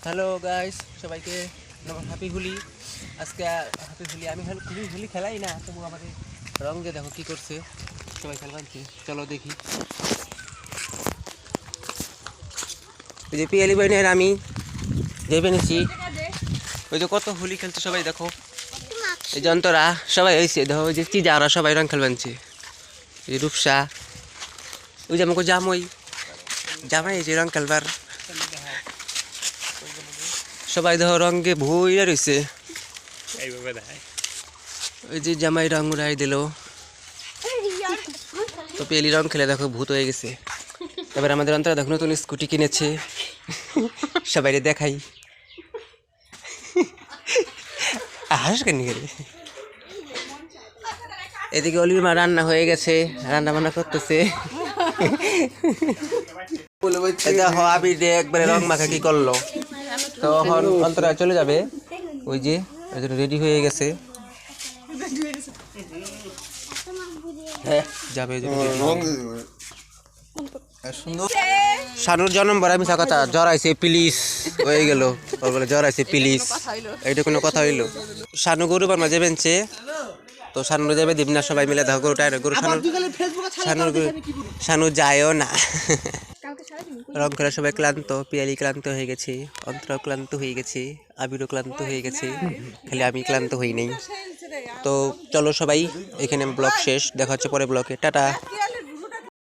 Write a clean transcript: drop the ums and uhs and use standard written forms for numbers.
Hello guys, সবাইকে happy Holi. আজকে happy Holi. আমি হোলি খেলাই না, তবু আমাদের রং দিয়ে দেখো কি করছে, সবাই খেলবানছে। চলো দেখি। ওই যে পিয়ালি বাহিনীর আমি যে বেনেছি, ওই যে কত হোলি খেলছে সবাই দেখো। এই যন্ত্ররা সবাই হয়েছে দেখো, ওই যে চিজারা সবাই রং খেলবানছে। এই রূপসা, ওই যে আমাকে জামাই এই যে রং খেলবার সবাই দেখো রঙে ভুইয়া রয়েছে। ওই যে জামাই রং উড়াই দিল, তো পেলি রং খেলে দেখো ভূত হয়ে গেছে। এবার আমাদের অন্তরা দেখো নতুন স্কুটি কিনেছে, সবাই দেখাই। হাস কেন গেলে। এদিকে অলির মা রান্না হয়ে গেছে, রান্না বান্না করতেছে। দেখো আবি একবারে রং মাখা কি করলো। তো অন্তরা চলে যাবে, ওই যে রেডি হয়ে গেছে। হ্যাঁ যাবে। শানুর জন্ম বড় আমি কথা জড়াইছে প্লিজ হয়ে গেল, বলে জড়াইছে প্লিজ, এইটা কোনো কথা হইলো। শানু গরু বান মাঝে বেঞ্চে, তো শানু যাবে দিবনা সবাই মিলে দেখো গরুটা গরু। শানু যায়ও না। রং খেলা সবাই ক্লান্ত, পিয়ালি ক্লান্ত হয়ে গেছে, অন্তরাও ক্লান্ত হয়ে গেছে, আবিরও ক্লান্ত হয়ে গেছে, খালি আমি ক্লান্ত হই নাই। তো চলো সবাই, এখানে ব্লগ শেষ, দেখা হচ্ছে পরে ব্লগে, টাটা।